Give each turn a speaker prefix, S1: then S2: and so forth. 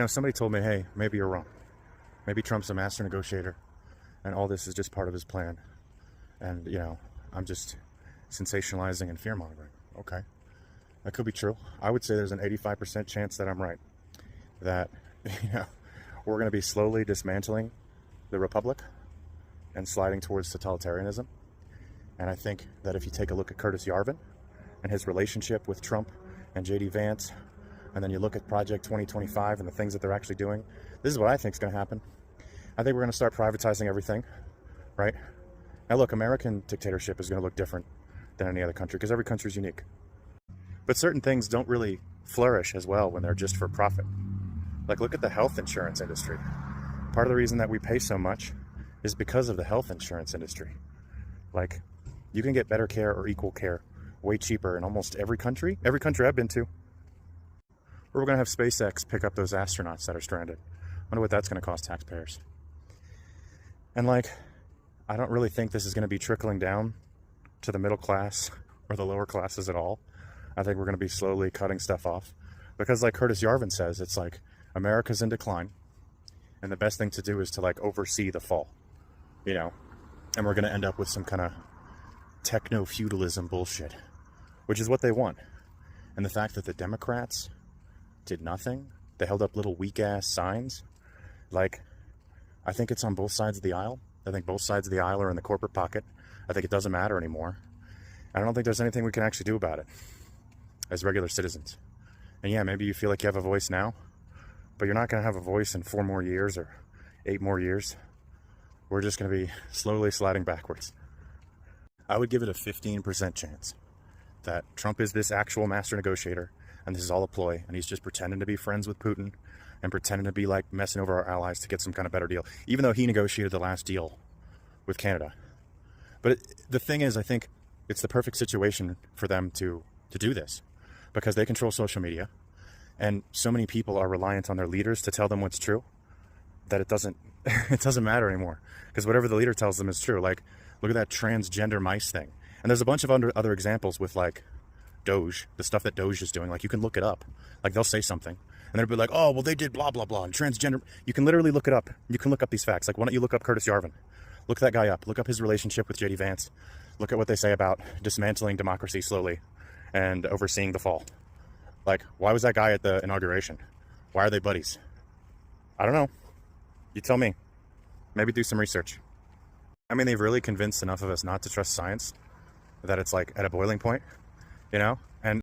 S1: Somebody told me, hey, maybe you're wrong. Maybe Trump's a master negotiator and all this is just part of his plan. And, I'm just sensationalizing and fear mongering. Okay. That could be true. I would say there's an 85% chance that I'm right. That, we're going to be slowly dismantling the republic and sliding towards totalitarianism. And I think that if you take a look at Curtis Yarvin and his relationship with Trump and J.D. Vance, and then you look at Project 2025 and the things that they're actually doing, this is what I think is going to happen. I think we're going to start privatizing everything, right? Now look, American dictatorship is going to look different than any other country because every country is unique. But certain things don't really flourish as well when they're just for profit. Like, look at the health insurance industry. Part of the reason that we pay so much is because of the health insurance industry. Like, you can get better care or equal care way cheaper in almost every country I've been to. Or we're going to have SpaceX pick up those astronauts that are stranded. I wonder what that's going to cost taxpayers. And I don't really think this is going to be trickling down to the middle class or the lower classes at all. I think we're going to be slowly cutting stuff off. Because like Curtis Yarvin says, it's like America's in decline. And the best thing to do is to oversee the fall. And we're going to end up with some kind of techno-feudalism bullshit. Which is what they want. And the fact that the Democrats did nothing. They held up little weak-ass signs. I think it's on both sides of the aisle. I think both sides of the aisle are in the corporate pocket. I think it doesn't matter anymore. I don't think there's anything we can actually do about it as regular citizens. And yeah, maybe you feel like you have a voice now, but you're not going to have a voice in 4 more years or 8 more years. We're just going to be slowly sliding backwards. I would give it a 15% chance that Trump is this actual master negotiator and this is all a ploy and he's just pretending to be friends with Putin and pretending to be messing over our allies to get some kind of better deal, even though he negotiated the last deal with Canada. But the thing is, I think it's the perfect situation for them to do this because they control social media and so many people are reliant on their leaders to tell them what's true that it doesn't matter anymore because whatever the leader tells them is true. Look at that transgender mice thing. And there's a bunch of other examples with Doge, the stuff that Doge is doing. You can look it up. They'll say something and they'll be like, oh, well, they did blah, blah, blah, and transgender. You can literally look it up. You can look up these facts. Why don't you look up Curtis Yarvin? Look that guy up. Look up his relationship with J.D. Vance. Look at what they say about dismantling democracy slowly and overseeing the fall. Why was that guy at the inauguration? Why are they buddies? I don't know. You tell me. Maybe do some research. I mean, they've really convinced enough of us not to trust science that it's at a boiling point, And